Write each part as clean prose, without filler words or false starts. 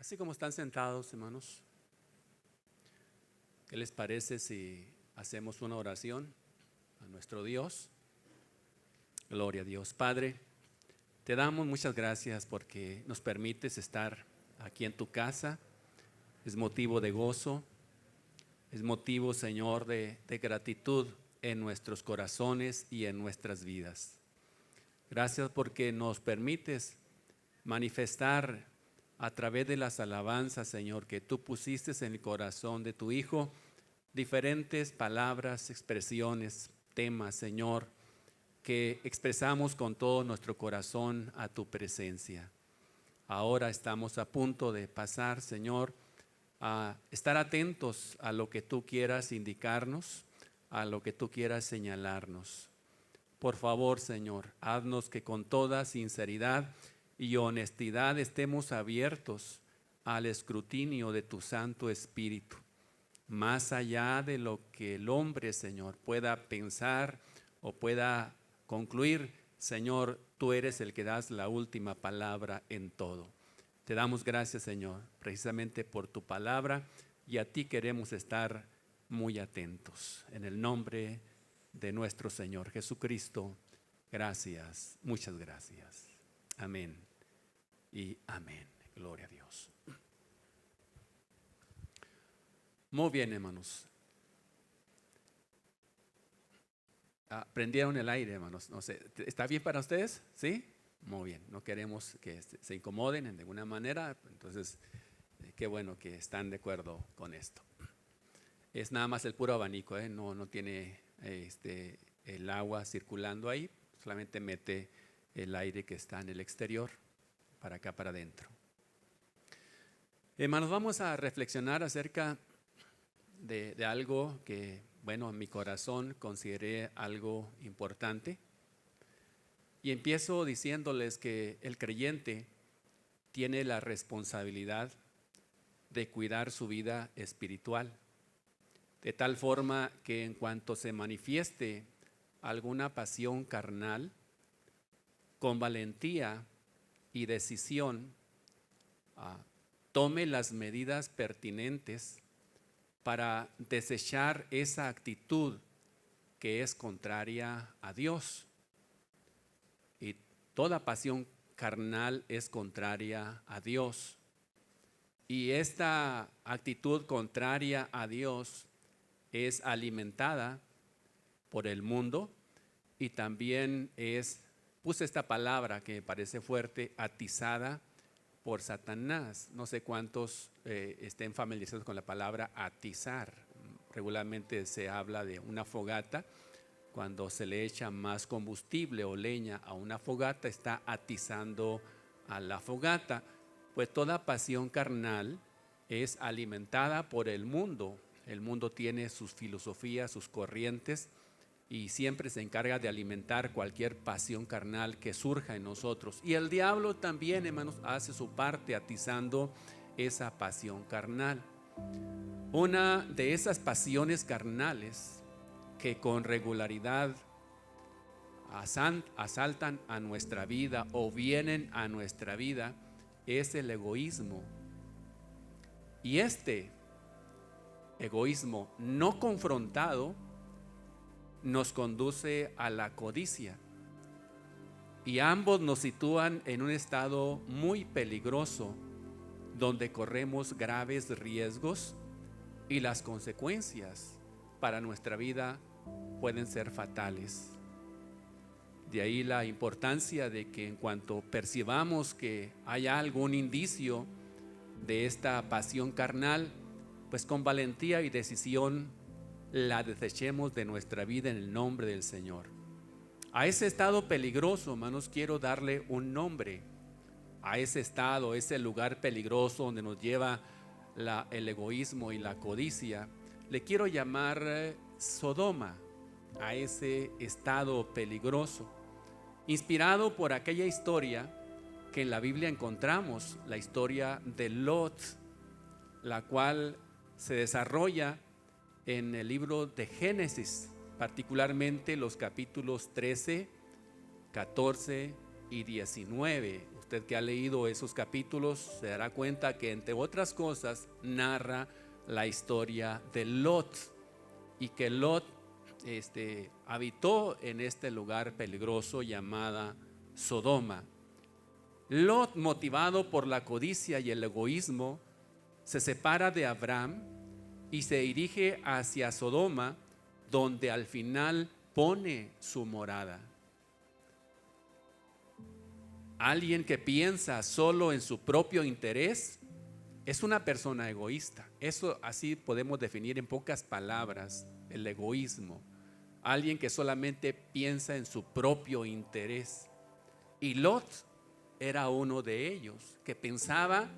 Así como están sentados, hermanos, ¿qué les parece si hacemos una oración a nuestro Dios? Gloria a Dios. Padre, te damos muchas gracias porque nos permites estar aquí en tu casa. Es motivo de gozo, es motivo, Señor, de gratitud en nuestros corazones y en nuestras vidas. Gracias porque nos permites manifestar a través de las alabanzas, Señor, que tú pusiste en el corazón de tu Hijo, diferentes palabras, expresiones, temas, Señor, que expresamos con todo nuestro corazón a tu presencia. Ahora estamos a punto de pasar, Señor, a estar atentos a lo que tú quieras indicarnos, a lo que tú quieras señalarnos. Por favor, Señor, haznos que con toda sinceridad y honestidad estemos abiertos al escrutinio de tu Santo Espíritu. Más allá de lo que el hombre, Señor, pueda pensar o pueda concluir, Señor, tú eres el que das la última palabra en todo. Te damos gracias, Señor, precisamente por tu palabra, y a ti queremos estar muy atentos. En el nombre de nuestro Señor Jesucristo, gracias, muchas gracias. Amén y amén. Gloria a Dios. Muy bien, hermanos. Prendieron el aire, hermanos. No sé, ¿está bien para ustedes? ¿Sí? Muy bien. No queremos que se incomoden en ninguna manera. Entonces, qué bueno que están de acuerdo con esto. Es nada más el puro abanico, no tiene el agua circulando ahí. Solamente mete el aire que está en el exterior para acá, para adentro. Hermanos, vamos a reflexionar acerca de algo que, bueno, en mi corazón consideré algo importante. Y empiezo diciéndoles que el creyente tiene la responsabilidad de cuidar su vida espiritual, de tal forma que en cuanto se manifieste alguna pasión carnal, con valentía y decisión, tome las medidas pertinentes para desechar esa actitud que es contraria a Dios. Y toda pasión carnal es contraria a Dios. Y esta actitud contraria a Dios es alimentada por el mundo, y también puse esta palabra que me parece fuerte, atizada por Satanás. No sé cuántos estén familiarizados con la palabra atizar. Regularmente se habla de una fogata. Cuando se le echa más combustible o leña a una fogata, está atizando a la fogata. Pues toda pasión carnal es alimentada por el mundo. El mundo tiene sus filosofías, sus corrientes, y siempre se encarga de alimentar cualquier pasión carnal que surja en nosotros. Y el diablo también, hermanos, hace su parte atizando esa pasión carnal. Una de esas pasiones carnales que con regularidad asaltan a nuestra vida o vienen a nuestra vida es el egoísmo. Y este egoísmo no confrontado nos conduce a la codicia, y ambos nos sitúan en un estado muy peligroso donde corremos graves riesgos y las consecuencias para nuestra vida pueden ser fatales. De ahí la importancia de que en cuanto percibamos que haya algún indicio de esta pasión carnal, pues con valentía y decisión la desechemos de nuestra vida en el nombre del Señor. A ese estado peligroso, hermanos, quiero darle un nombre. A ese estado, ese lugar peligroso donde nos lleva el egoísmo y la codicia, le quiero llamar Sodoma, a ese estado peligroso, inspirado por aquella historia que en la Biblia encontramos, la historia de Lot, la cual se desarrolla en el libro de Génesis, particularmente los capítulos 13, 14 y 19. Usted que ha leído esos capítulos se dará cuenta que, entre otras cosas, narra la historia de Lot, y que Lot habitó en este lugar peligroso llamada Sodoma. Lot, motivado por la codicia y el egoísmo, se separa de Abraham y se dirige hacia Sodoma, donde al final pone su morada. Alguien que piensa solo en su propio interés es una persona egoísta. Eso así podemos definir en pocas palabras el egoísmo. Alguien que solamente piensa en su propio interés. Y Lot era uno de ellos, que pensaba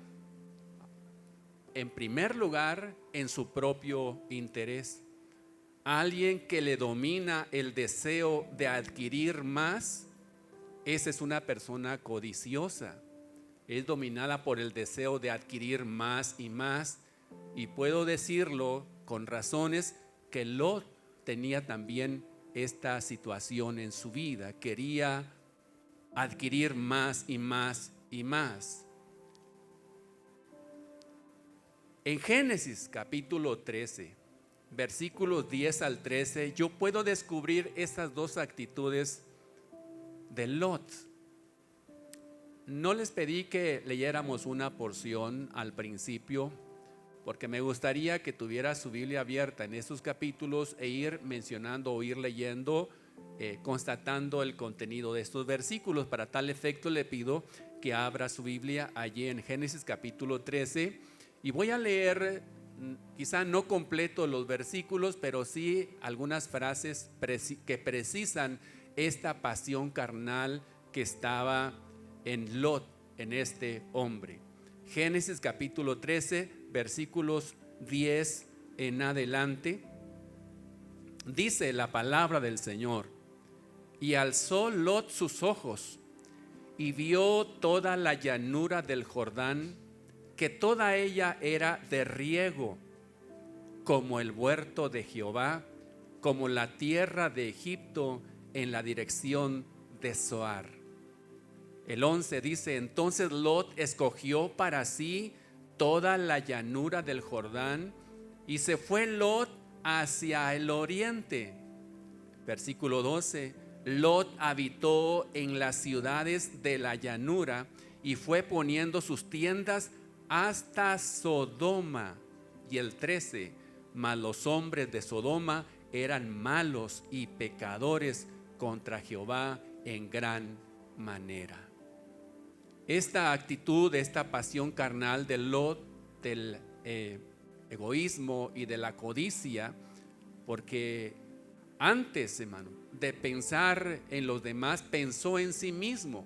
en primer lugar en su propio interés. Alguien que le domina el deseo de adquirir más. Esa es una persona codiciosa. Es dominada por el deseo de adquirir más y más. Y puedo decirlo con razones que Lot tenía también esta situación en su vida. Quería adquirir más y más y más. En Génesis capítulo 13, versículos 10 al 13, yo puedo descubrir estas dos actitudes de Lot. No les pedí que leyéramos una porción al principio, porque me gustaría que tuviera su Biblia abierta en esos capítulos e ir mencionando o ir leyendo, constatando el contenido de estos versículos. Para tal efecto le pido que abra su Biblia allí en Génesis capítulo 13 y voy a leer, quizá no completo los versículos, pero sí algunas frases que precisan esta pasión carnal que estaba en Lot, en este hombre. Génesis capítulo 13, versículos 10 en adelante, dice la palabra del Señor: y alzó Lot sus ojos y vio toda la llanura del Jordán, que toda ella era de riego, como el huerto de Jehová, como la tierra de Egipto en la dirección de Zoar. El 11 dice: entonces Lot escogió para sí toda la llanura del Jordán y se fue Lot hacia el oriente. Versículo 12: Lot habitó en las ciudades de la llanura y fue poniendo sus tiendas hasta Sodoma. Y el 13: mas los hombres de Sodoma eran malos y pecadores contra Jehová en gran manera. Esta actitud, esta pasión carnal de Lot, del egoísmo y de la codicia, porque antes, hermano, de pensar en los demás, pensó en sí mismo.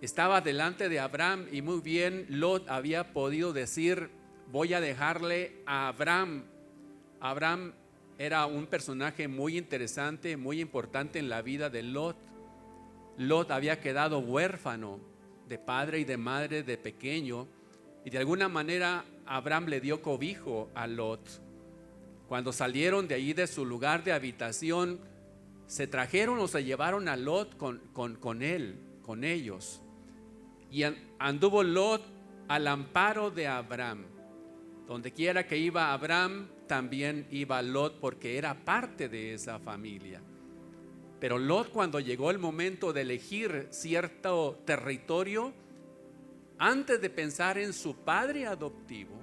Estaba delante de Abraham y muy bien Lot había podido decir: voy a dejarle a Abraham. Abraham era un personaje muy interesante, muy importante en la vida de Lot. Lot había quedado huérfano de padre y de madre de pequeño, y de alguna manera Abraham le dio cobijo a Lot. Cuando salieron de allí de su lugar de habitación, se trajeron o se llevaron a Lot con ellos. Y anduvo Lot al amparo de Abraham. Donde quiera que iba Abraham, también iba Lot, porque era parte de esa familia. Pero Lot, cuando llegó el momento de elegir cierto territorio, antes de pensar en su padre adoptivo,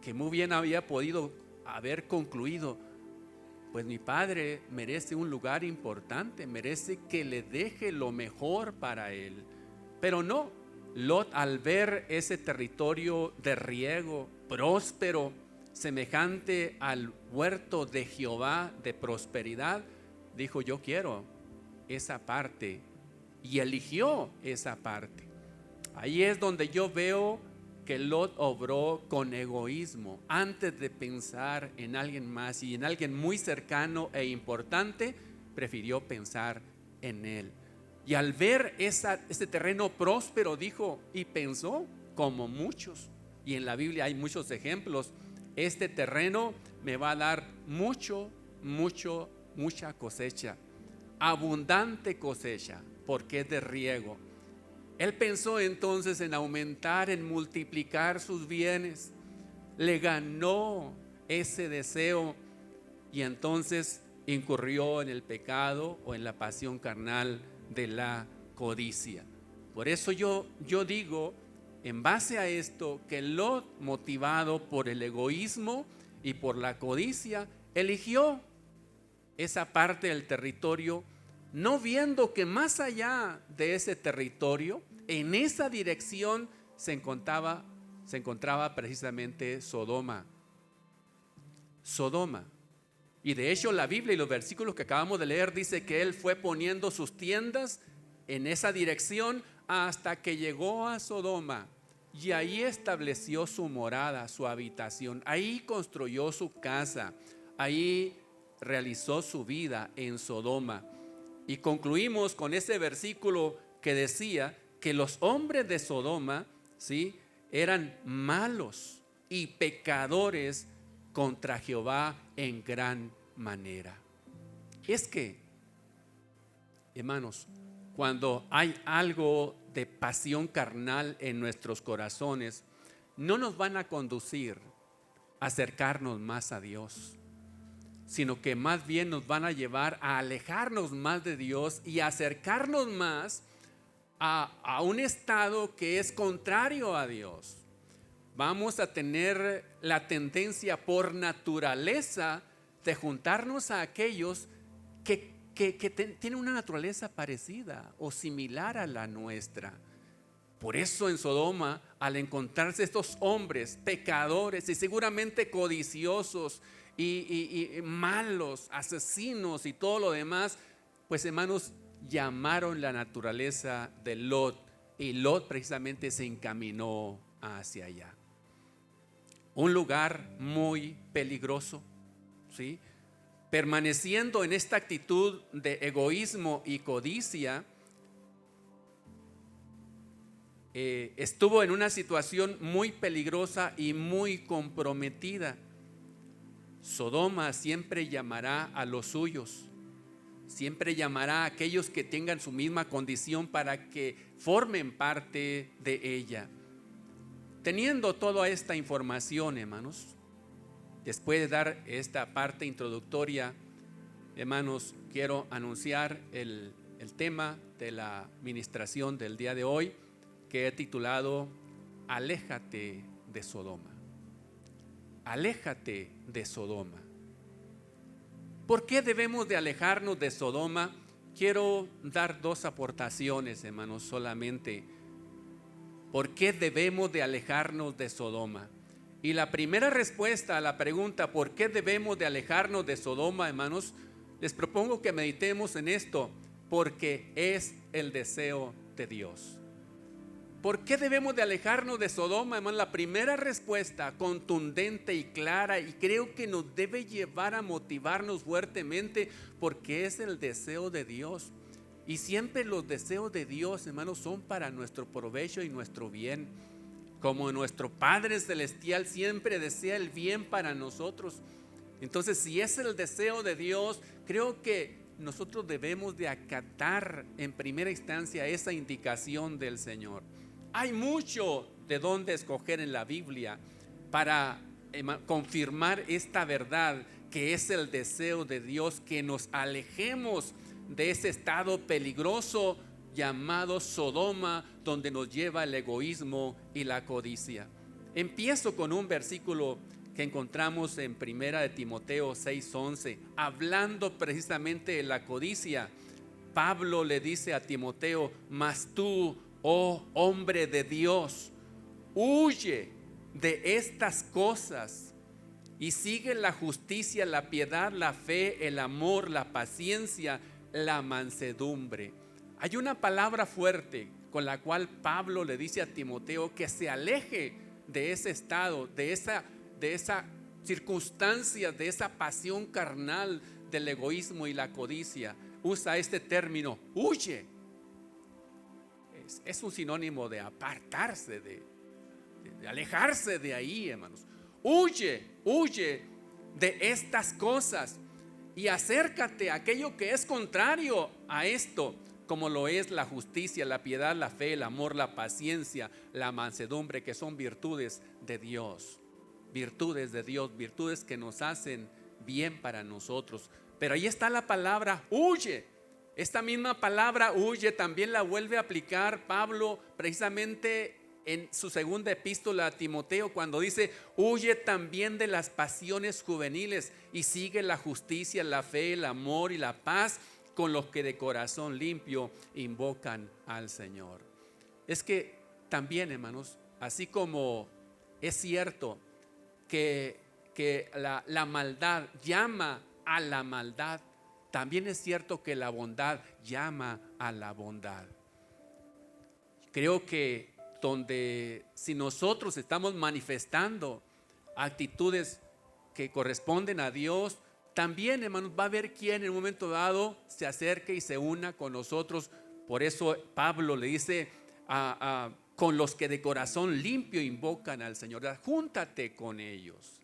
que muy bien había podido haber concluido: pues mi padre merece un lugar importante, merece que le deje lo mejor para él. Pero no, Lot, al ver ese territorio de riego, próspero, semejante al huerto de Jehová, de prosperidad, dijo: yo quiero esa parte, y eligió esa parte. Ahí es donde yo veo que Lot obró con egoísmo. Antes de pensar en alguien más y en alguien muy cercano e importante, prefirió pensar en él. Y al ver ese terreno próspero, dijo y pensó como muchos, y en la Biblia hay muchos ejemplos: este terreno me va a dar mucha cosecha. abundante cosecha, porque es de riego. Él pensó entonces en aumentar, en multiplicar sus bienes. Le ganó ese deseo y entonces incurrió en el pecado o en la pasión carnal de la codicia. Por eso yo digo, en base a esto, que Lot, motivado por el egoísmo y por la codicia, eligió esa parte del territorio, no viendo que más allá de ese territorio, en esa dirección se encontraba precisamente Sodoma. Y de hecho la Biblia y los versículos que acabamos de leer dice que él fue poniendo sus tiendas en esa dirección hasta que llegó a Sodoma. Y ahí estableció su morada, su habitación. Ahí construyó su casa. Ahí realizó su vida en Sodoma. Y concluimos con ese versículo que decía que los hombres de Sodoma, ¿sí?, eran malos y pecadores contra Jehová en gran manera. Es que, hermanos, cuando hay algo de pasión carnal en nuestros corazones, no nos van a conducir a acercarnos más a Dios, sino que más bien nos van a llevar a alejarnos más de Dios y a acercarnos más a un estado que es contrario a Dios. Vamos a tener la tendencia por naturaleza de juntarnos a aquellos que tienen una naturaleza parecida o similar a la nuestra. Por eso en Sodoma, al encontrarse estos hombres pecadores y seguramente codiciosos y malos, asesinos y todo lo demás, pues hermanos, llamaron la naturaleza de Lot, y Lot precisamente se encaminó hacia allá. Un lugar muy peligroso, ¿sí? Permaneciendo en esta actitud de egoísmo y codicia, estuvo en una situación muy peligrosa y muy comprometida. Sodoma siempre llamará a los suyos, siempre llamará a aquellos que tengan su misma condición para que formen parte de ella. Teniendo toda esta información, hermanos, después de dar esta parte introductoria, hermanos, quiero anunciar el tema de la ministración del día de hoy, que he titulado Aléjate de Sodoma. Aléjate de Sodoma. ¿Por qué debemos de alejarnos de Sodoma? Quiero dar dos aportaciones, hermanos, solamente. ¿Por qué debemos de alejarnos de Sodoma? Y la primera respuesta a la pregunta ¿por qué debemos de alejarnos de Sodoma, hermanos? Les propongo que meditemos en esto, porque es el deseo de Dios. ¿Por qué debemos de alejarnos de Sodoma, hermanos? La primera respuesta contundente y clara, y creo que nos debe llevar a motivarnos fuertemente, porque es el deseo de Dios. Y siempre los deseos de Dios, hermanos, son para nuestro provecho y nuestro bien. Como nuestro Padre Celestial siempre desea el bien para nosotros. Entonces, si es el deseo de Dios, creo que nosotros debemos de acatar en primera instancia esa indicación del Señor. Hay mucho de dónde escoger en la Biblia para confirmar esta verdad, que es el deseo de Dios, que nos alejemos de ese estado peligroso llamado Sodoma, donde nos lleva el egoísmo y la codicia. Empiezo con un versículo que encontramos en Primera de Timoteo 6:11, hablando precisamente de la codicia. Pablo le dice a Timoteo: mas tú, oh hombre de Dios, huye de estas cosas y sigue la justicia, la piedad, la fe, el amor, la paciencia, la mansedumbre. Hay una palabra fuerte con la cual Pablo le dice a Timoteo que se aleje de ese estado, de esa circunstancia, de esa pasión carnal del egoísmo y la codicia. Usa este término, huye. Es un sinónimo de apartarse, de alejarse de ahí, hermanos. Huye de estas cosas. y acércate a aquello que es contrario a esto, como lo es la justicia, la piedad, la fe, el amor, la paciencia, la mansedumbre, que son virtudes de Dios. Virtudes de Dios, virtudes que nos hacen bien para nosotros. Pero ahí está la palabra huye. Esta misma palabra huye también la vuelve a aplicar Pablo precisamente en su segunda epístola a Timoteo, cuando dice: huye también de las pasiones juveniles y sigue la justicia, la fe, el amor y la paz con los que de corazón limpio invocan al Señor. Es que también, hermanos, así como es cierto que la maldad llama a la maldad, también es cierto que la bondad llama a la bondad. Creo que si nosotros estamos manifestando actitudes que corresponden a Dios, también, hermanos, va a haber quien en un momento dado se acerque y se una con nosotros. Por eso Pablo le dice con los que de corazón limpio invocan al Señor, júntate con ellos.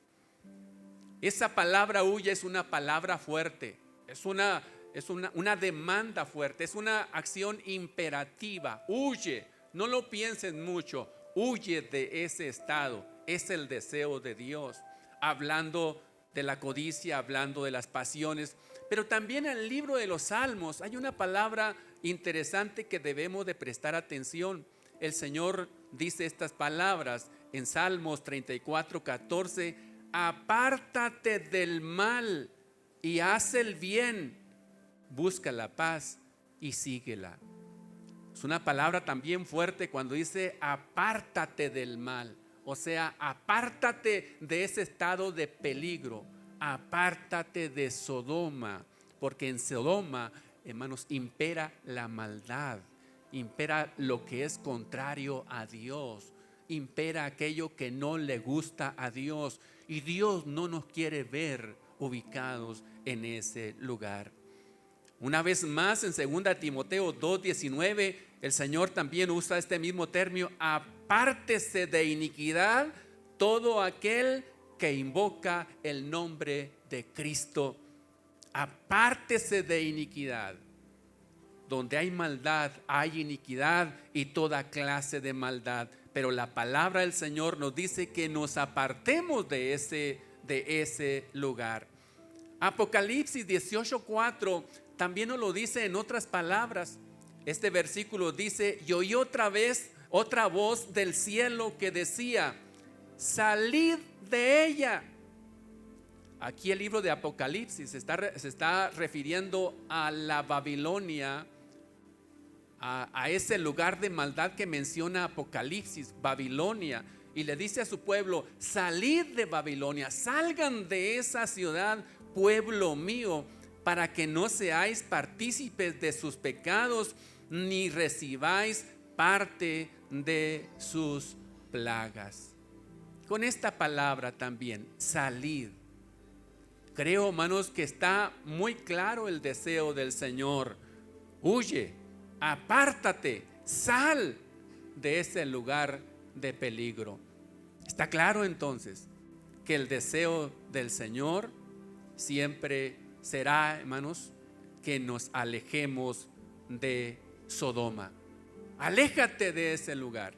Esa palabra huye es una palabra fuerte, es una demanda fuerte, es una acción imperativa. Huye, no lo pienses mucho, huye de ese estado. Es el deseo de Dios, hablando de la codicia, hablando de las pasiones. Pero también en el libro de los Salmos hay una palabra interesante que debemos de prestar atención. El Señor dice estas palabras en Salmos 34:14: apártate del mal y haz el bien, busca la paz y síguela. Es una palabra también fuerte cuando dice apártate del mal. O sea, apártate de ese estado de peligro, apártate de Sodoma, porque en Sodoma, hermanos, impera la maldad, impera lo que es contrario a Dios, impera aquello que no le gusta a Dios, y Dios no nos quiere ver ubicados en ese lugar. Una vez más, en 2 Timoteo 2:19, el Señor también usa este mismo término: apártese de iniquidad todo aquel que invoca el nombre de Cristo. Apártese de iniquidad. Donde hay maldad, hay iniquidad y toda clase de maldad. Pero la palabra del Señor nos dice que nos apartemos de ese lugar. Apocalipsis 18:4 también nos lo dice en otras palabras. Este versículo dice: y oí otra voz del cielo que decía: salid de ella. Aquí el libro de Apocalipsis se está refiriendo a la Babilonia, a ese lugar de maldad que menciona Apocalipsis, Babilonia. Y le dice a su pueblo: salid de Babilonia, salgan de esa ciudad, pueblo mío, para que no seáis partícipes de sus pecados, ni recibáis parte de sus plagas. Con esta palabra también, salid. Creo, hermanos, que está muy claro el deseo del Señor. Huye, apártate, sal de ese lugar de peligro. Está claro entonces que el deseo del Señor siempre será, hermanos, que nos alejemos de Sodoma. Aléjate de ese lugar.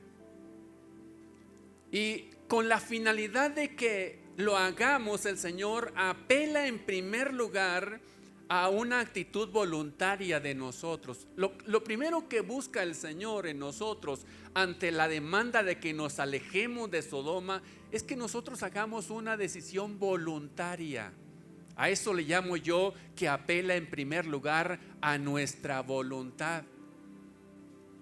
Y con la finalidad de que lo hagamos, el Señor apela en primer lugar a una actitud voluntaria de nosotros. Lo primero que busca el Señor en nosotros ante la demanda de que nos alejemos de Sodoma es que nosotros hagamos una decisión voluntaria. A eso le llamo yo que apela en primer lugar a nuestra voluntad.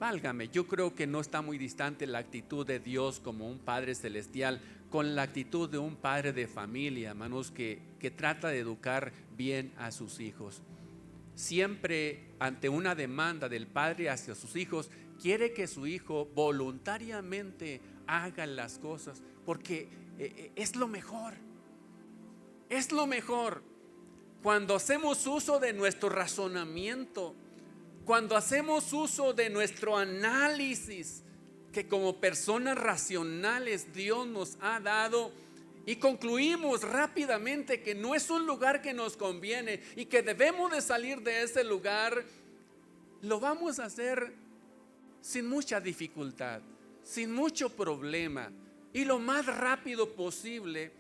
Válgame, yo creo que no está muy distante la actitud de Dios como un Padre celestial con la actitud de un padre de familia, hermanos, que trata de educar bien a sus hijos. Siempre ante una demanda del padre hacia sus hijos, quiere que su hijo voluntariamente haga las cosas, porque es lo mejor. Es lo mejor. Cuando hacemos uso de nuestro razonamiento, cuando hacemos uso de nuestro análisis que como personas racionales Dios nos ha dado, y concluimos rápidamente que no es un lugar que nos conviene y que debemos de salir de ese lugar, lo vamos a hacer sin mucha dificultad, sin mucho problema y lo más rápido posible,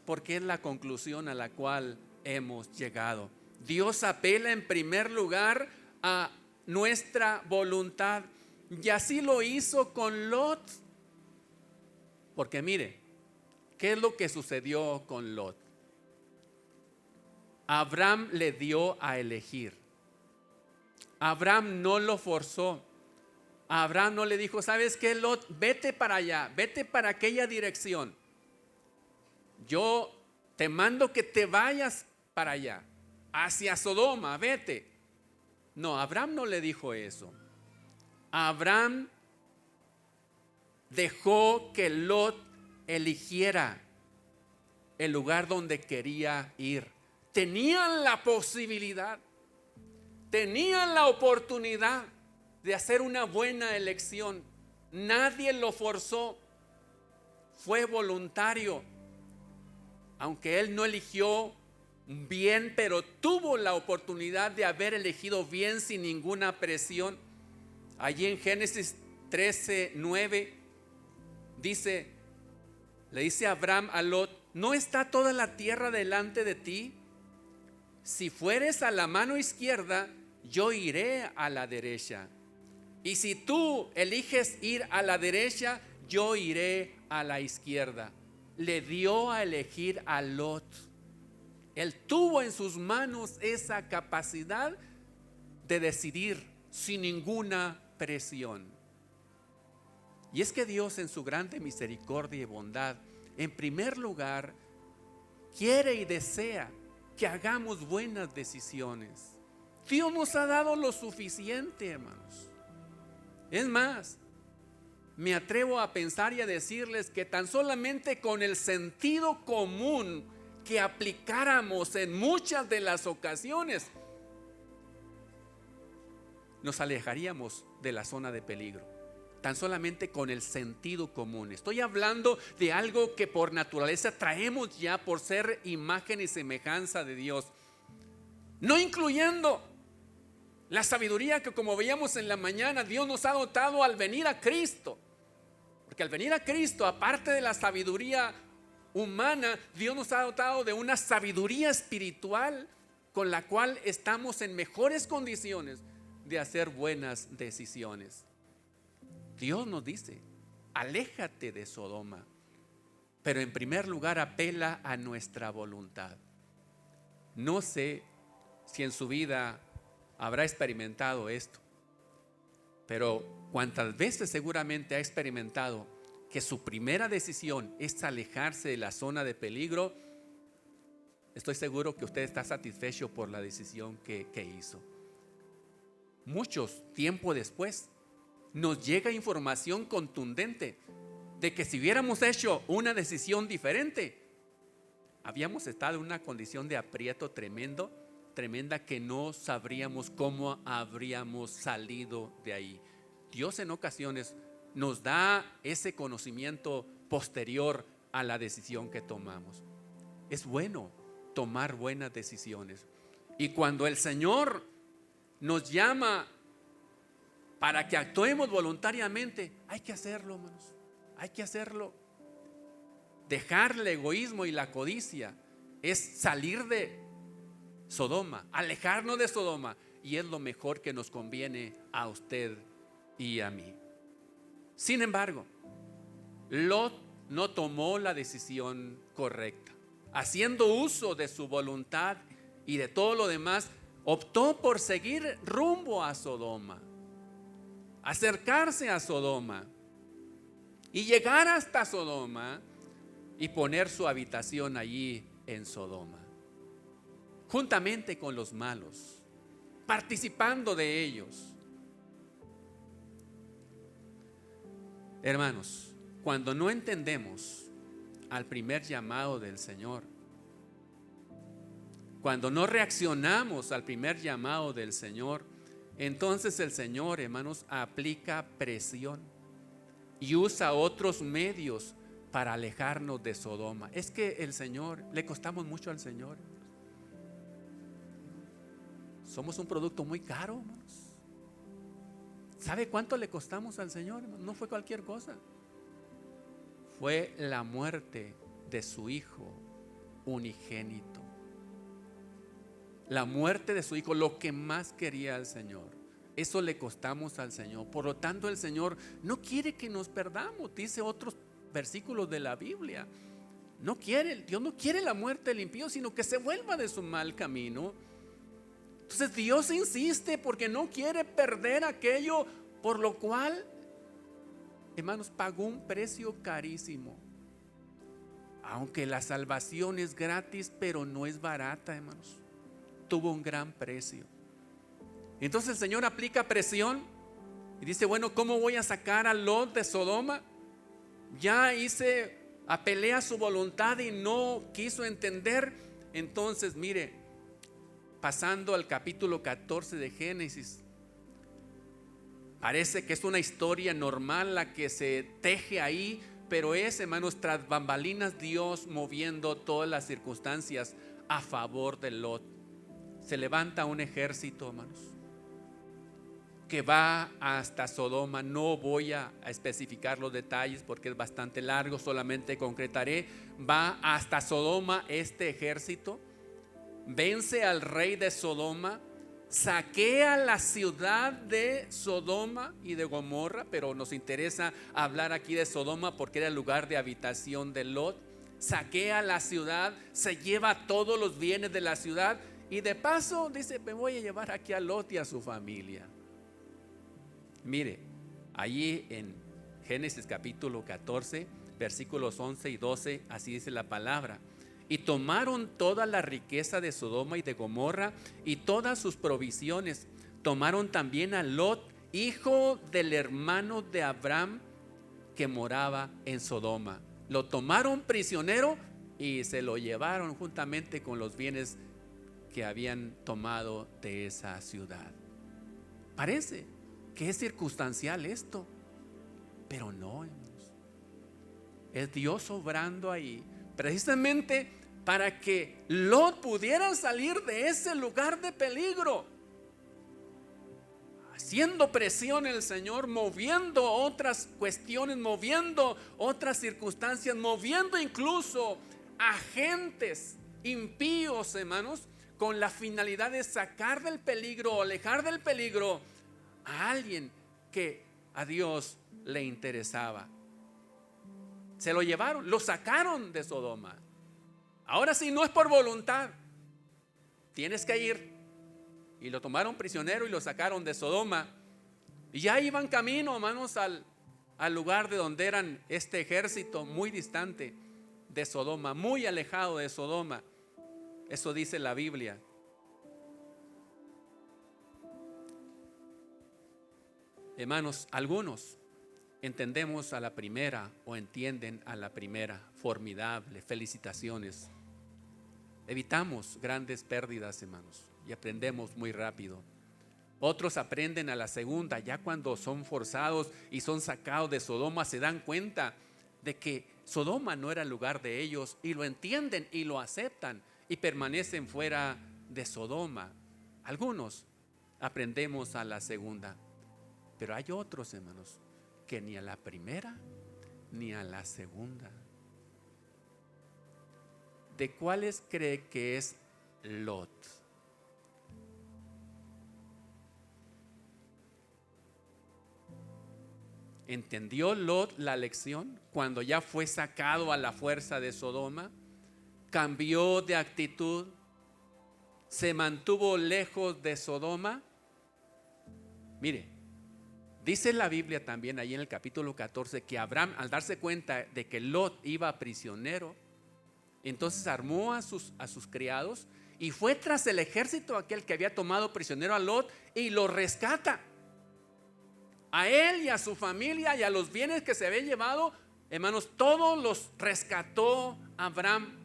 porque es la conclusión a la cual hemos llegado. Dios apela en primer lugar a nuestra voluntad, y así lo hizo con Lot. Porque mire, ¿qué es lo que sucedió con Lot? Abraham le dio a elegir. Abraham no lo forzó. Abraham no le dijo: ¿sabes qué, Lot? Vete para allá, vete para aquella dirección. Yo te mando que te vayas para allá, hacia Sodoma, vete. No, Abraham no le dijo eso. Abraham dejó que Lot eligiera el lugar donde quería ir. Tenían la posibilidad, tenían la oportunidad de hacer una buena elección. Nadie lo forzó, fue voluntario. Aunque él no eligió bien, pero tuvo la oportunidad de haber elegido bien sin ninguna presión. Allí en Génesis 13:9 dice, le dice Abraham a Lot: ¿no está toda la tierra delante de ti? Si fueres a la mano izquierda, yo iré a la derecha. Y si tú eliges ir a la derecha, yo iré a la izquierda. Le dio a elegir a Lot. Él tuvo en sus manos esa capacidad de decidir sin ninguna presión. Y es que Dios, en su grande misericordia y bondad, en primer lugar quiere y desea que hagamos buenas decisiones. Dios nos ha dado lo suficiente, hermanos. Es más, me atrevo a pensar y a decirles que tan solamente con el sentido común que aplicáramos en muchas de las ocasiones, nos alejaríamos de la zona de peligro. Tan solamente con el sentido común. Estoy hablando de algo que por naturaleza traemos ya por ser imagen y semejanza de Dios, no incluyendo la sabiduría que, como veíamos en la mañana, Dios nos ha dotado al venir a Cristo. Porque al venir a Cristo, aparte de la sabiduría humana, Dios nos ha dotado de una sabiduría espiritual con la cual estamos en mejores condiciones de hacer buenas decisiones. Dios nos dice: aléjate de Sodoma, pero en primer lugar apela a nuestra voluntad. No sé si en su vida habrá experimentado esto, pero cuántas veces seguramente ha experimentado que su primera decisión es alejarse de la zona de peligro. Estoy seguro que usted está satisfecho por la decisión que hizo. Muchos tiempo después nos llega información contundente de que si hubiéramos hecho una decisión diferente, habíamos estado en una condición de aprieto tremenda, que no sabríamos cómo habríamos salido de ahí. Dios en ocasiones nos da ese conocimiento posterior a la decisión que tomamos. Es bueno tomar buenas decisiones, y cuando el Señor nos llama para que actuemos voluntariamente, hay que hacerlo, hermanos. Hay que hacerlo. Dejar el egoísmo y la codicia es salir de Sodoma, alejarnos de Sodoma, y es lo mejor que nos conviene a usted y a mí. Sin embargo, Lot no tomó la decisión correcta. Haciendo uso de su voluntad y de todo lo demás, optó por seguir rumbo a Sodoma, acercarse a Sodoma y llegar hasta Sodoma y poner su habitación allí en Sodoma, juntamente con los malos, participando de ellos. Hermanos, cuando no entendemos al primer llamado del Señor, cuando no reaccionamos al primer llamado del Señor, entonces el Señor, hermanos, aplica presión y usa otros medios para alejarnos de Sodoma. Es que el Señor, le costamos mucho al Señor. Somos un producto muy caro, hermanos. ¿Sabe cuánto le costamos al Señor, hermanos? No fue cualquier cosa. Fue la muerte de su Hijo unigénito. La muerte de su Hijo, lo que más quería el Señor. Eso le costamos al Señor. Por lo tanto, el Señor no quiere que nos perdamos. Dice otros versículos de la Biblia. No quiere, Dios no quiere la muerte del impío, sino que se vuelva de su mal camino. Entonces Dios insiste porque no quiere perder aquello por lo cual, hermanos, pagó un precio carísimo. Aunque la salvación es gratis, pero no es barata, hermanos. Tuvo un gran precio. Entonces el Señor aplica presión y dice, bueno, ¿cómo voy a sacar a Lot de Sodoma? Ya apelé a su voluntad y no quiso entender. Entonces, mire, pasando al capítulo 14 de Génesis, parece que es una historia normal la que se teje ahí, pero es, hermanos, tras bambalinas, Dios moviendo todas las circunstancias a favor de Lot. Se levanta un ejército, hermanos, que va hasta Sodoma. No voy a especificar los detalles porque es bastante largo, solamente concretaré. Va hasta Sodoma este ejército, vence al rey de Sodoma, saquea la ciudad de Sodoma y de Gomorra, pero nos interesa hablar aquí de Sodoma porque era el lugar de habitación de Lot. Saquea la ciudad, se lleva todos los bienes de la ciudad y de paso dice, me voy a llevar aquí a Lot y a su familia. Mire, allí en Génesis capítulo 14, versículos 11 y 12, así dice la palabra. Y tomaron toda la riqueza de Sodoma y de Gomorra y todas sus provisiones. Tomaron también a Lot, hijo del hermano de Abraham, que moraba en Sodoma. Lo tomaron prisionero y se lo llevaron juntamente con los bienes que habían tomado de esa ciudad. Parece que es circunstancial esto, pero no, hermanos. Es Dios obrando ahí, precisamente para que Lot pudiera salir de ese lugar de peligro. Haciendo presión el Señor, moviendo otras cuestiones, moviendo otras circunstancias, moviendo incluso agentes impíos, hermanos, con la finalidad de sacar del peligro o alejar del peligro a alguien que a Dios le interesaba. Se lo llevaron, lo sacaron de Sodoma. Ahora sí, no es por voluntad, tienes que ir. Y lo tomaron prisionero y lo sacaron de Sodoma. Y ya iban camino, hermanos, al lugar de donde eran este ejército, muy distante de Sodoma, muy alejado de Sodoma. Eso dice la Biblia. Hermanos, algunos entendemos a la primera o entienden a la primera. Formidable, felicitaciones. Evitamos grandes pérdidas, hermanos, y aprendemos muy rápido. Otros aprenden a la segunda, ya cuando son forzados y son sacados de Sodoma, se dan cuenta de que Sodoma no era el lugar de ellos y lo entienden y lo aceptan y permanecen fuera de Sodoma. Algunos aprendemos a la segunda, pero hay otros, hermanos, que ni a la primera ni a la segunda. ¿De cuáles cree que es Lot? ¿Entendió Lot la lección cuando ya fue sacado a la fuerza de Sodoma? ¿Cambió de actitud? ¿Se mantuvo lejos de Sodoma? Mire, dice la Biblia también ahí en el capítulo 14 que Abraham, al darse cuenta de que Lot iba prisionero, entonces armó a sus criados y fue tras el ejército aquel que había tomado prisionero a Lot y lo rescata. A él y a su familia y a los bienes que se habían llevado, hermanos, todos los rescató Abraham.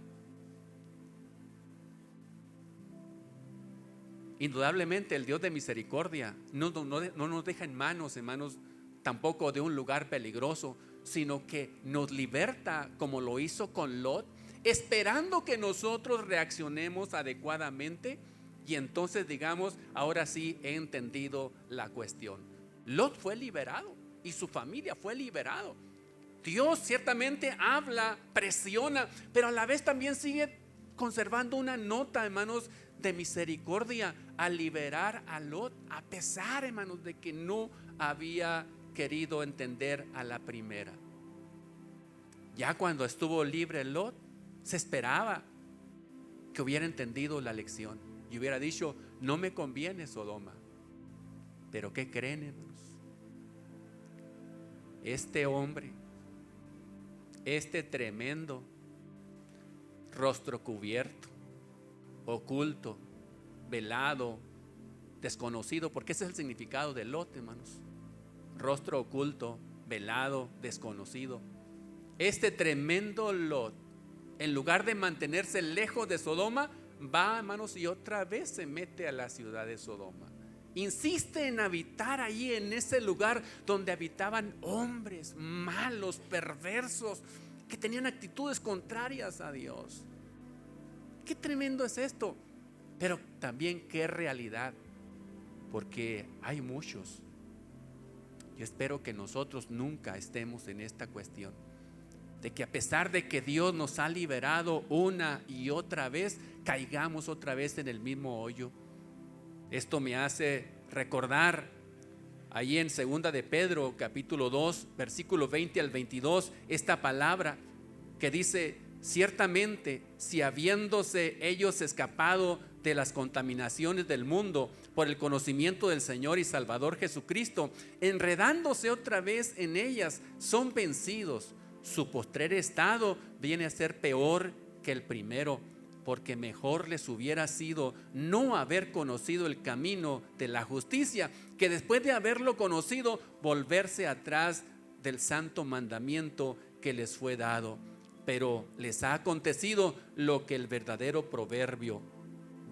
Indudablemente el Dios de misericordia no nos deja en manos, hermanos, tampoco de un lugar peligroso, sino que nos liberta como lo hizo con Lot, esperando que nosotros reaccionemos adecuadamente y entonces digamos, ahora sí he entendido la cuestión. Lot fue liberado y su familia fue liberado. Dios ciertamente habla, presiona, pero a la vez también sigue conservando una nota, hermanos, de misericordia al liberar a Lot, a pesar, hermanos, de que no había querido entender a la primera. Ya cuando estuvo libre Lot, se esperaba que hubiera entendido la lección y hubiera dicho, no me conviene Sodoma. Pero ¿qué creen, hermanos? Este hombre, este tremendo, rostro cubierto, oculto, velado, desconocido, porque ese es el significado de Lot, hermanos. Rostro oculto, velado, desconocido. Este tremendo Lot, en lugar de mantenerse lejos de Sodoma, va, hermanos, y otra vez se mete a la ciudad de Sodoma. Insiste en habitar ahí, en ese lugar donde habitaban hombres malos, perversos, que tenían actitudes contrarias a Dios. Qué tremendo es esto, pero también qué realidad, porque hay muchos. Yo espero que nosotros nunca estemos en esta cuestión, de que a pesar de que Dios nos ha liberado una y otra vez, caigamos otra vez en el mismo hoyo. Esto me hace recordar ahí en 2 de Pedro capítulo 2 versículo 20 al 22 esta palabra que dice: ciertamente, si habiéndose ellos escapado de las contaminaciones del mundo por el conocimiento del Señor y Salvador Jesucristo, enredándose otra vez en ellas, son vencidos, su postrer estado viene a ser peor que el primero, porque mejor les hubiera sido no haber conocido el camino de la justicia, que después de haberlo conocido, volverse atrás del santo mandamiento que les fue dado. Pero les ha acontecido lo que el verdadero proverbio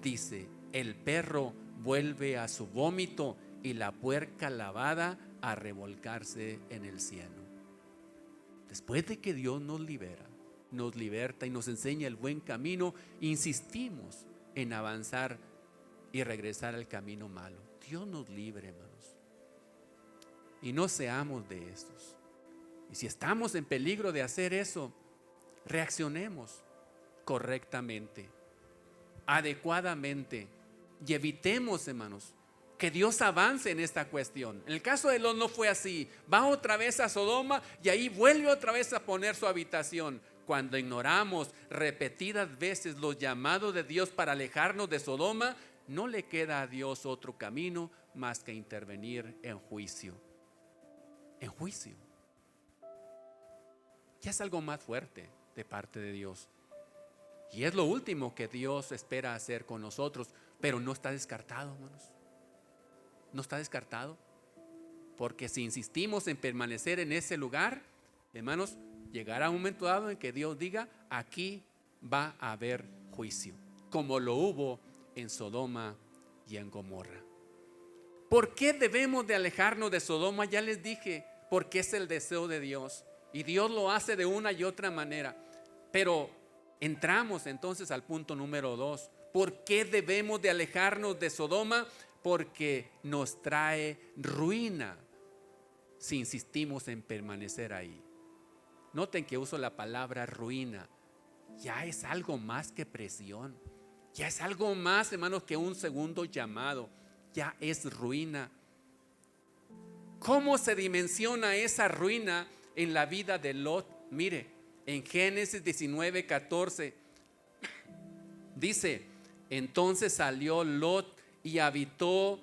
dice: el perro vuelve a su vómito y la puerca lavada a revolcarse en el cieno. Después de que Dios nos libera, nos liberta y nos enseña el buen camino, insistimos en avanzar y regresar al camino malo. Dios nos libre, hermanos, y no seamos de estos. Y si estamos en peligro de hacer eso, reaccionemos correctamente, adecuadamente, y evitemos, hermanos, que Dios avance en esta cuestión. En el caso de Lot no fue así. Va otra vez a Sodoma y ahí vuelve otra vez a poner su habitación. Cuando ignoramos repetidas veces los llamados de Dios para alejarnos de Sodoma, no le queda a Dios otro camino más que intervenir en juicio. En juicio. Ya es algo más fuerte de parte de Dios. Y es lo último que Dios espera hacer con nosotros, pero no está descartado, hermanos. No está descartado, porque si insistimos en permanecer en ese lugar, hermanos, llegará un momento dado en que Dios diga: aquí va a haber juicio, como lo hubo en Sodoma y en Gomorra. ¿Por qué debemos de alejarnos de Sodoma? Ya les dije, porque es el deseo de Dios y Dios lo hace de una y otra manera. Pero entramos entonces al punto número 2. ¿Por qué debemos de alejarnos de Sodoma? Porque nos trae ruina si insistimos en permanecer ahí. Noten que uso la palabra ruina. Ya es algo más que presión. Ya es algo más, hermanos, que un segundo llamado. Ya es ruina. ¿Cómo se dimensiona esa ruina en la vida de Lot? Mire, en Génesis 19:14 dice: entonces salió Lot y habitó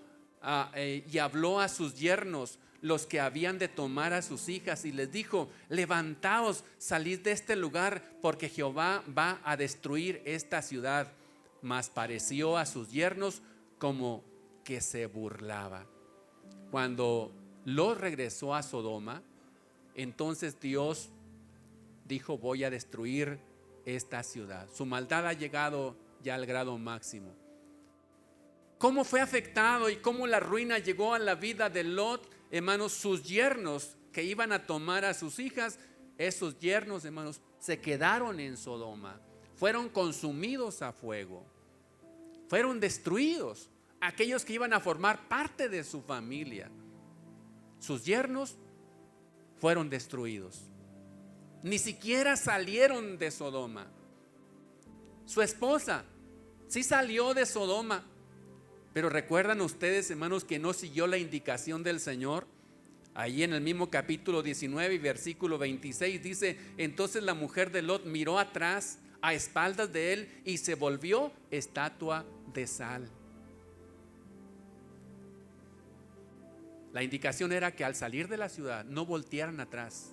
y habló a sus yernos, los que habían de tomar a sus hijas, y les dijo: levantaos, salid de este lugar, porque Jehová va a destruir esta ciudad. Mas pareció a sus yernos como que se burlaba. Cuando Lot regresó a Sodoma, entonces Dios dijo: voy a destruir esta ciudad. Su maldad ha llegado ya al grado máximo. ¿Cómo fue afectado y cómo la ruina llegó a la vida de Lot? hermanos, sus yernos que iban a tomar a sus hijas, esos yernos, hermanos, se quedaron en Sodoma, fueron consumidos a fuego, fueron destruidos. Aquellos que iban a formar parte de su familia, sus yernos fueron destruidos. Ni siquiera salieron de Sodoma. Su esposa sí salió de Sodoma, pero recuerdan ustedes, hermanos, que no siguió la indicación del Señor. Ahí en el mismo capítulo 19 y versículo 26 dice: entonces la mujer de Lot miró atrás a espaldas de él y se volvió estatua de sal. La indicación era que al salir de la ciudad no voltearan atrás.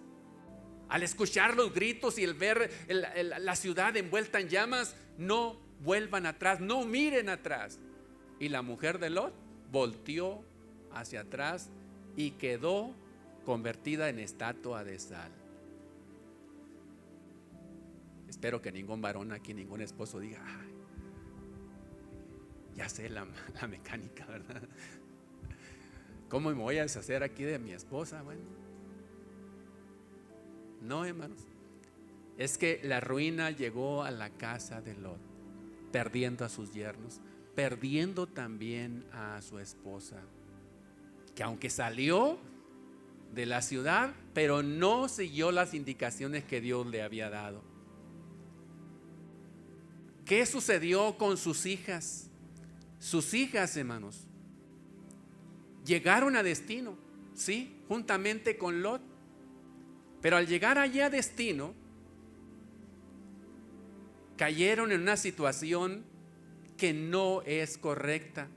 Al escuchar los gritos y el ver la ciudad envuelta en llamas, no vuelvan atrás, no miren atrás. Y la mujer de Lot volteó hacia atrás y quedó convertida en estatua de sal. Espero que ningún varón aquí, ningún esposo diga: ay, ya sé la mecánica, ¿verdad? ¿Cómo me voy a deshacer aquí de mi esposa? Bueno, no, hermanos, es que la ruina llegó a la casa de Lot, perdiendo a sus yernos, perdiendo también a su esposa, que aunque salió de la ciudad, pero no siguió las indicaciones que Dios le había dado. ¿Qué sucedió con sus hijas? Sus hijas, hermanos, llegaron a destino, sí, juntamente con Lot. Pero al llegar allá a destino, cayeron en una situación que no es correcta.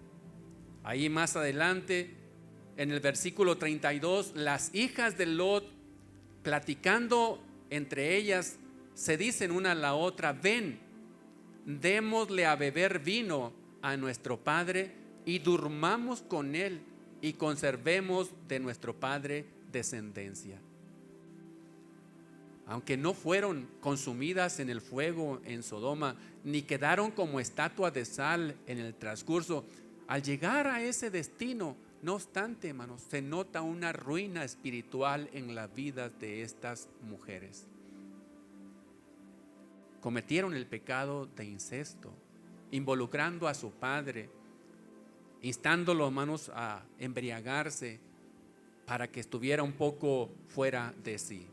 Ahí más adelante, en el versículo 32, las hijas de Lot, platicando entre ellas, se dicen una a la otra: ven, démosle a beber vino a nuestro padre y durmamos con él y conservemos de nuestro padre descendencia. Aunque no fueron consumidas en el fuego en Sodoma, ni quedaron como estatua de sal en el transcurso, al llegar a ese destino, no obstante, hermanos, se nota una ruina espiritual en las vidas de estas mujeres. Cometieron el pecado de incesto, involucrando a su padre, instándolo, hermanos, a embriagarse para que estuviera un poco fuera de sí.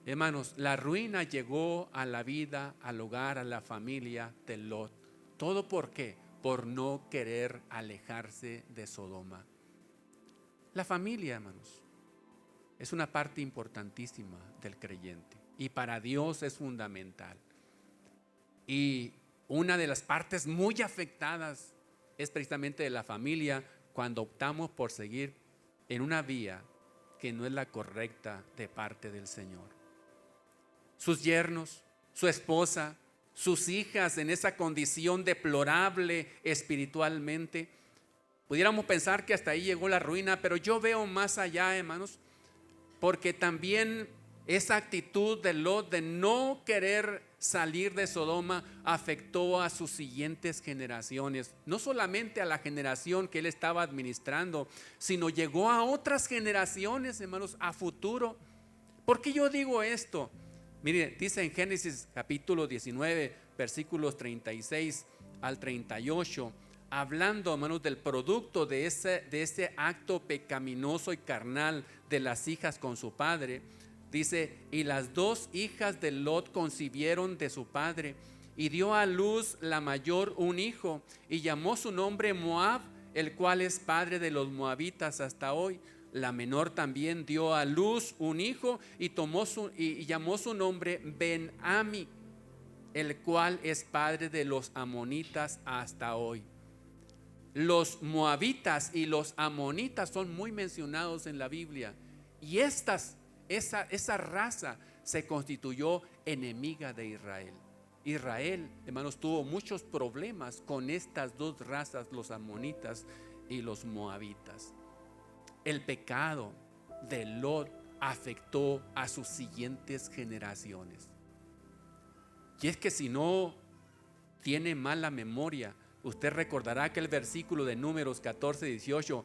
Hermanos, la ruina llegó a la vida, al hogar, a la familia de Lot. ¿Todo por qué? Por no querer alejarse de Sodoma. La familia, hermanos, es una parte importantísima del creyente y para Dios es fundamental. Y una de las partes muy afectadas es precisamente de la familia cuando optamos por seguir en una vía que no es la correcta de parte del Señor. Sus yernos, su esposa, sus hijas en esa condición deplorable espiritualmente. Pudiéramos pensar que hasta ahí llegó la ruina, pero yo veo más allá, hermanos, porque también esa actitud de Lot de no querer salir de Sodoma afectó a sus siguientes generaciones, no solamente a la generación que él estaba administrando, sino llegó a otras generaciones, hermanos, a futuro. ¿Por qué yo digo esto? Mire, dice en Génesis capítulo 19, versículos 36 al 38, hablando, hermanos, del producto de ese acto pecaminoso y carnal de las hijas con su padre. Dice: y las dos hijas de Lot concibieron de su padre, y dio a luz la mayor un hijo, y llamó su nombre Moab, el cual es padre de los moabitas hasta hoy. La menor también dio a luz un hijo y llamó su nombre Ben-Ami, el cual es padre de los amonitas hasta hoy. Los moabitas y los amonitas son muy mencionados en la Biblia, y esa raza se constituyó enemiga de Israel. Israel, hermanos, tuvo muchos problemas con estas dos razas, los amonitas y los moabitas. El pecado de Lot afectó a sus siguientes generaciones. Y es que si no tiene mala memoria, usted recordará que el versículo de Números 14, 18,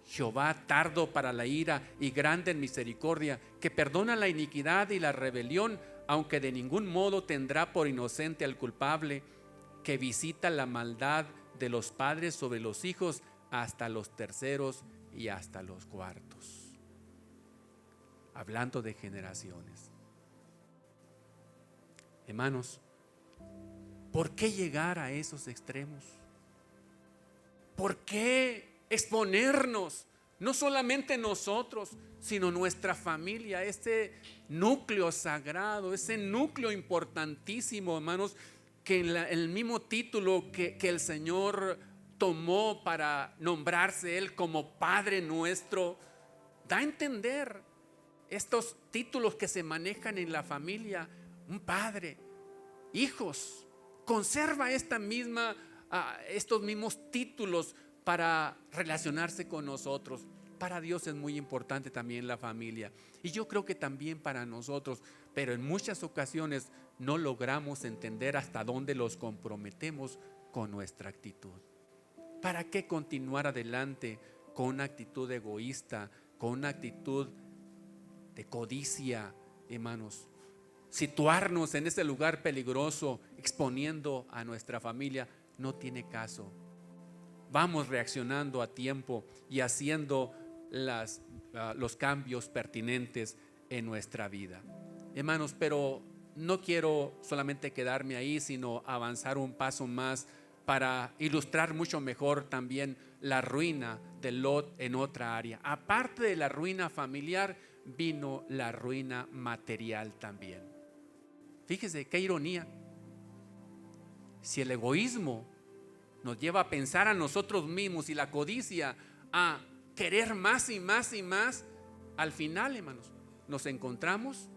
Jehová tardo para la ira y grande en misericordia, que perdona la iniquidad y la rebelión, aunque de ningún modo tendrá por inocente al culpable, que visita la maldad de los padres sobre los hijos hasta los terceros y hasta los cuartos. Hablando de generaciones. Hermanos, ¿por qué llegar a esos extremos? ¿Por qué exponernos? No solamente nosotros, sino nuestra familia, ese núcleo sagrado, ese núcleo importantísimo, hermanos, que en el mismo título que el Señor tomó para nombrarse Él como Padre nuestro, da a entender estos títulos que se manejan en la familia. Un padre, hijos, conserva estos mismos títulos para relacionarse con nosotros. Para Dios es muy importante también la familia, y yo creo que también para nosotros, pero en muchas ocasiones no logramos entender hasta dónde los comprometemos con nuestra actitud. ¿Para qué continuar adelante con una actitud egoísta, con una actitud de codicia, hermanos? Situarnos en ese lugar peligroso, exponiendo a nuestra familia, no tiene caso. Vamos reaccionando a tiempo y haciendo los cambios pertinentes en nuestra vida, hermanos. Pero no quiero solamente quedarme ahí, sino avanzar un paso más para ilustrar mucho mejor también la ruina de Lot en otra área. Aparte de la ruina familiar, vino la ruina material también. Fíjese qué ironía. Si el egoísmo nos lleva a pensar a nosotros mismos y la codicia a querer más y más y más, al final, hermanos, nos encontramos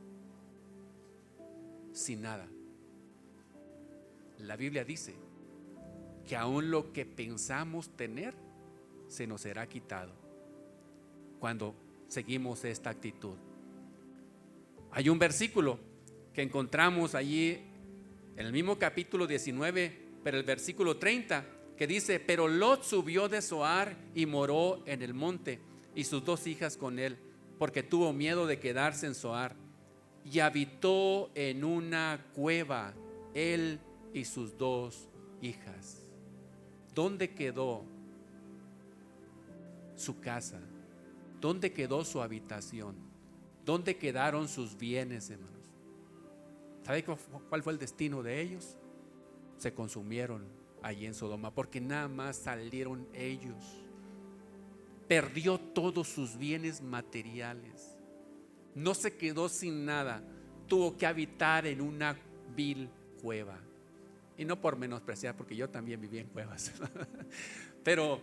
sin nada. La Biblia dice que aún lo que pensamos tener se nos será quitado cuando seguimos esta actitud. Hay un versículo que encontramos allí en el mismo capítulo 19, pero el versículo 30, que dice: pero Lot subió de Zoar y moró en el monte, y sus 2 hijas con él, porque tuvo miedo de quedarse en Zoar, y habitó en una cueva, él y sus 2 hijas. ¿Dónde quedó su casa? ¿Dónde quedó su habitación? ¿Dónde quedaron sus bienes, hermanos? ¿Sabe cuál fue el destino de ellos? Se consumieron allí en Sodoma, porque nada más salieron ellos. Perdió todos sus bienes materiales, no se quedó sin nada, tuvo que habitar en una vil cueva. Y no por menospreciar, porque yo también viví en cuevas pero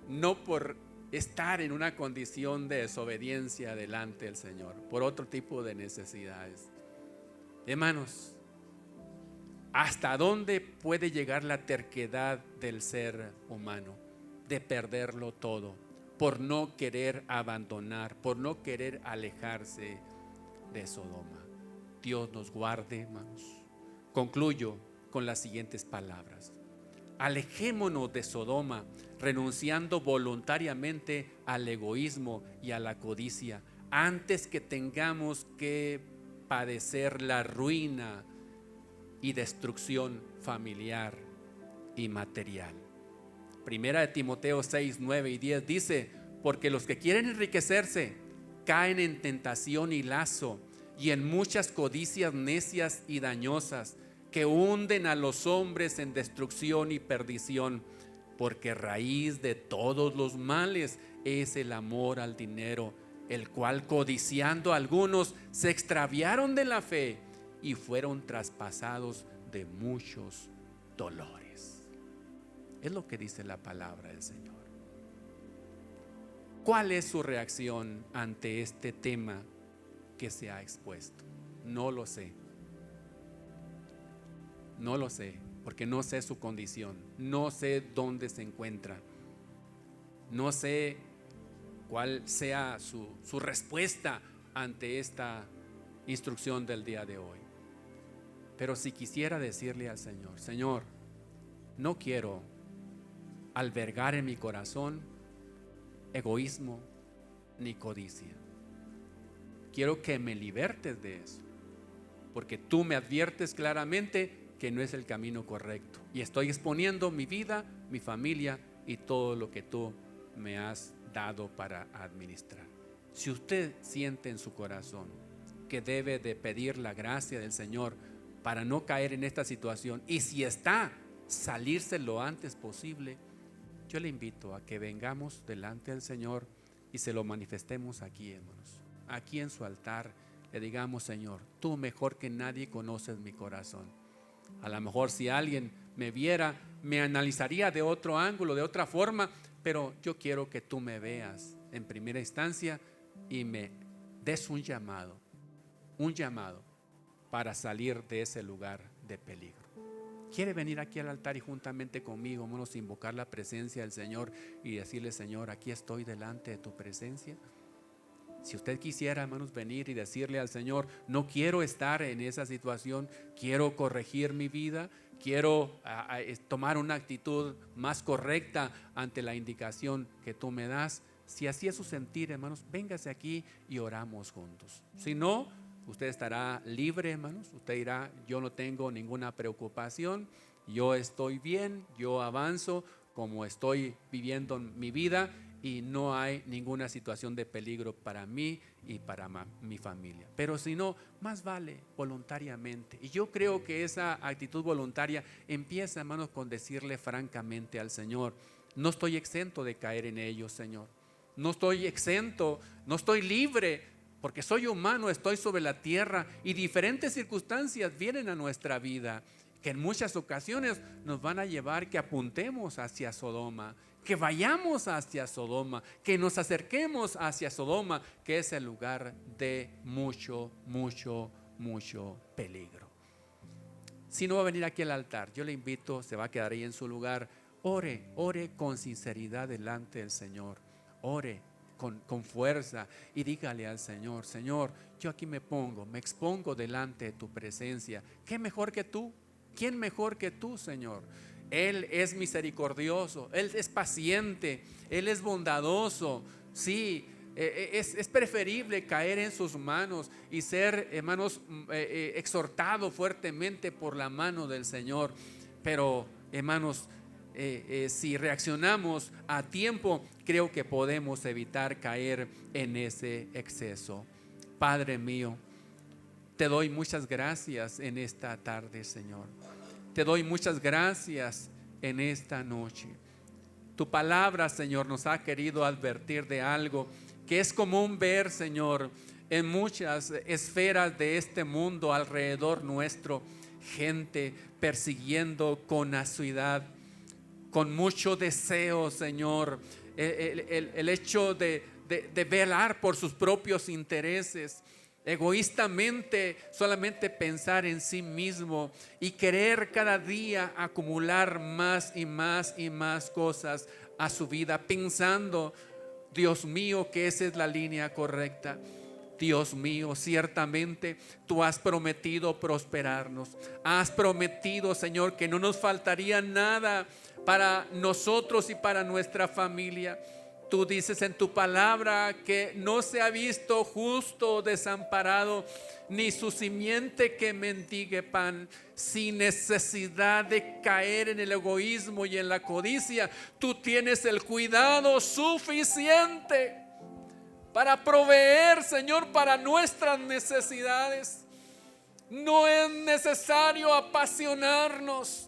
no por estar en una condición de desobediencia delante del Señor, por otro tipo de necesidades. Hermanos, ¿hasta dónde puede llegar la terquedad del ser humano? De perderlo todo, por no querer abandonar, por no querer alejarse de Sodoma. Dios nos guarde, hermanos. Concluyo con las siguientes palabras: alejémonos de Sodoma, renunciando voluntariamente al egoísmo y a la codicia, antes que tengamos que padecer la ruina y destrucción familiar y material. Primera de Timoteo 6, 9 y 10 dice: porque los que quieren enriquecerse caen en tentación y lazo, y en muchas codicias necias y dañosas, que hunden a los hombres en destrucción y perdición, porque raíz de todos los males es el amor al dinero, el cual, codiciando algunos, se extraviaron de la fe y fueron traspasados de muchos dolores. Es lo que dice la palabra del Señor. ¿Cuál es su reacción ante este tema que se ha expuesto? No lo sé. No lo sé, porque no sé su condición, no sé dónde se encuentra, no sé cuál sea su respuesta ante esta instrucción del día de hoy. Pero si quisiera decirle al Señor: Señor, no quiero albergar en mi corazón egoísmo ni codicia. Quiero que me libertes de eso, porque tú me adviertes claramente que no es el camino correcto y estoy exponiendo mi vida, mi familia y todo lo que tú me has dado para administrar. Si usted siente en su corazón que debe de pedir la gracia del Señor para no caer en esta situación, y si está, salirse lo antes posible, yo le invito a que vengamos delante del Señor y se lo manifestemos aquí, hermanos, aquí en su altar. Le digamos: Señor, tú mejor que nadie conoces mi corazón. A lo mejor si alguien me viera, me analizaría de otro ángulo, de otra forma, pero yo quiero que tú me veas en primera instancia y me des un llamado para salir de ese lugar de peligro. ¿Quiere venir aquí al altar y juntamente conmigo, hermanos, invocar la presencia del Señor y decirle: Señor, aquí estoy delante de tu presencia? Si usted quisiera, hermanos, venir y decirle al Señor: no quiero estar en esa situación, quiero corregir mi vida, quiero tomar una actitud más correcta ante la indicación que tú me das. Si así es su sentir, hermanos, véngase aquí y oramos juntos. Si no, usted estará libre, hermanos. Usted dirá: yo no tengo ninguna preocupación, yo estoy bien, yo avanzo como estoy viviendo mi vida y no hay ninguna situación de peligro para mí y para mi familia. Pero si no, más vale voluntariamente. Y yo creo que esa actitud voluntaria empieza, hermanos, con decirle francamente al Señor: no estoy exento de caer en ellos, Señor. No estoy exento, no estoy libre, porque soy humano, estoy sobre la tierra y diferentes circunstancias vienen a nuestra vida que en muchas ocasiones nos van a llevar que apuntemos hacia Sodoma, que vayamos hacia Sodoma, que nos acerquemos hacia Sodoma, que es el lugar de mucho peligro. Si no va a venir aquí al altar, yo le invito, se va a quedar ahí en su lugar. Ore con sinceridad delante del Señor. Ore con fuerza y dígale al Señor: Señor, yo aquí me expongo delante de tu presencia. ¿Qué mejor que tú? ¿Quién mejor que tú, Señor? Él es misericordioso, Él es paciente, Él es bondadoso. Sí, es preferible caer en sus manos y ser, hermanos, exhortado fuertemente por la mano del Señor. Pero, hermanos, si reaccionamos a tiempo, creo que podemos evitar caer en ese exceso. Padre mío, te doy muchas gracias en esta tarde, Señor. Te doy muchas gracias en esta noche. Tu palabra, Señor, nos ha querido advertir de algo que es común ver, Señor, en muchas esferas de este mundo alrededor nuestro. Gente persiguiendo con asiduidad, con mucho deseo, Señor, el hecho de velar por sus propios intereses, egoístamente solamente pensar en sí mismo y querer cada día acumular más y más cosas a su vida, pensando, Dios mío, que esa es la línea correcta. Dios mío, ciertamente tú has prometido prosperarnos. Has prometido, Señor, que no nos faltaría nada para nosotros y para nuestra familia. Tú dices en tu palabra que no se ha visto justo desamparado, ni su simiente que mendigue pan. Sin necesidad de caer en el egoísmo y en la codicia, tú tienes el cuidado suficiente para proveer, Señor, para nuestras necesidades. No es necesario apasionarnos.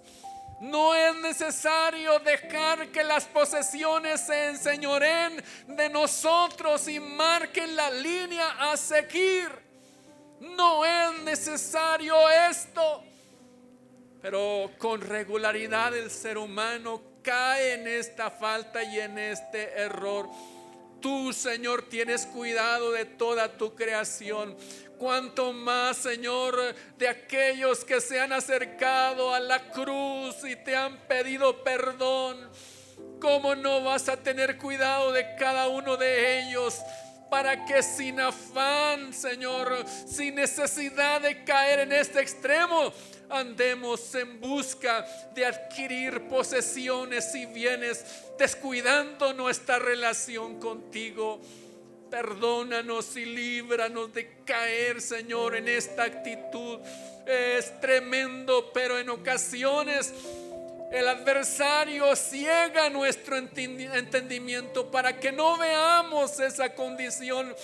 No es necesario dejar que las posesiones se enseñoreen de nosotros y marquen la línea a seguir. No es necesario esto. Pero con regularidad el ser humano cae en esta falta y en este error. Tú, Señor, tienes cuidado de toda tu creación. Cuanto más, Señor, de aquellos que se han acercado a la cruz y te han pedido perdón. ¿Cómo no vas a tener cuidado de cada uno de ellos? para que sin afán, Señor, sin necesidad de caer en este extremo, andemos en busca de adquirir posesiones y bienes, descuidando nuestra relación contigo. Perdónanos y líbranos de caer, Señor, en esta actitud. Es tremendo, pero en ocasiones el adversario ciega nuestro entendimiento para que no veamos esa condición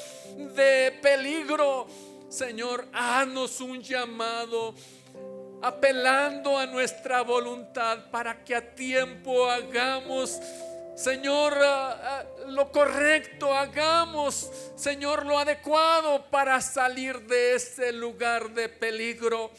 de peligro. Señor, haznos un llamado, apelando a nuestra voluntad para que a tiempo hagamos, Señor, lo correcto, hagamos, Señor, lo adecuado para salir de ese lugar de peligro.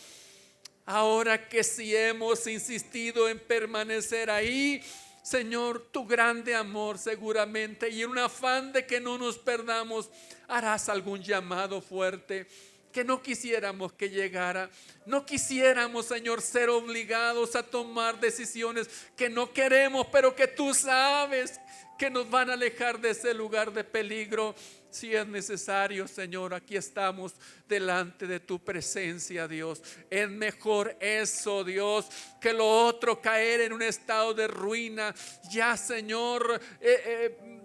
Ahora que si hemos insistido en permanecer ahí, Señor, tu grande amor seguramente, y en un afán de que no nos perdamos, harás algún llamado fuerte que no quisiéramos que llegara. No quisiéramos, Señor, ser obligados a tomar decisiones que no queremos, pero que tú sabes que nos van a alejar de ese lugar de peligro. Si es necesario, Señor, aquí estamos delante de tu presencia, Dios. Es mejor eso, Dios, que lo otro, caer en un estado de ruina, ya, Señor,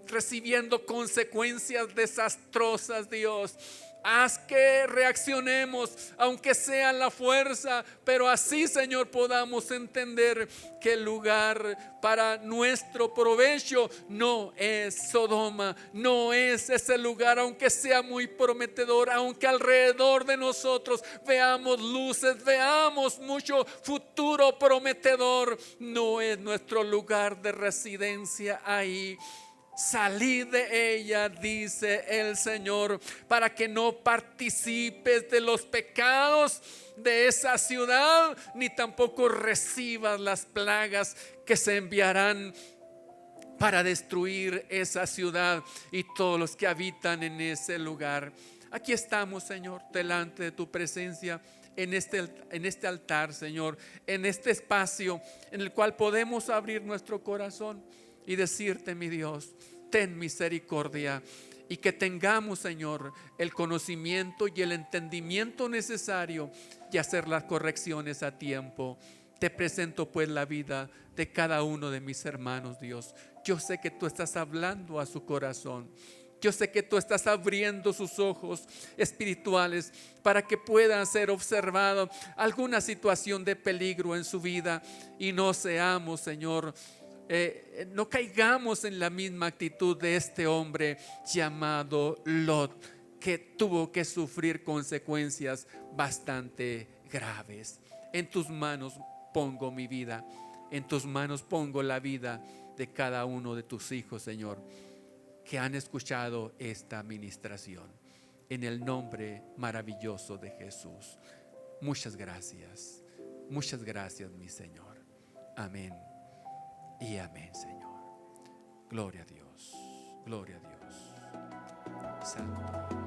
recibiendo consecuencias desastrosas, Dios. Haz que reaccionemos, aunque sea la fuerza, pero así, Señor, podamos entender que el lugar para nuestro provecho no es Sodoma, no es ese lugar, aunque sea muy prometedor, aunque alrededor de nosotros veamos luces, veamos mucho futuro prometedor, no es nuestro lugar de residencia ahí. Salid de ella, dice el Señor, para que no participes de los pecados de esa ciudad, ni tampoco recibas las plagas que se enviarán para destruir esa ciudad y todos los que habitan en ese lugar. Aquí estamos, Señor, delante de tu presencia, en este altar, Señor, en este espacio en el cual podemos abrir nuestro corazón y decirte, mi Dios, ten misericordia, y que tengamos, Señor, el conocimiento y el entendimiento necesario y hacer las correcciones a tiempo. Te presento pues la vida de cada uno de mis hermanos, Dios. Yo sé que tú estás hablando a su corazón. Yo sé que tú estás abriendo sus ojos espirituales para que puedan ser observados alguna situación de peligro en su vida y no seamos, Señor, no caigamos en la misma actitud de este hombre llamado Lot, que tuvo que sufrir consecuencias bastante graves. En tus manos pongo mi vida, en tus manos pongo la vida de cada uno de tus hijos, Señor, que han escuchado esta administración. En el nombre maravilloso de Jesús. Muchas gracias, mi Señor. Amén y amén, Señor. Gloria a Dios, gloria a Dios. Santo.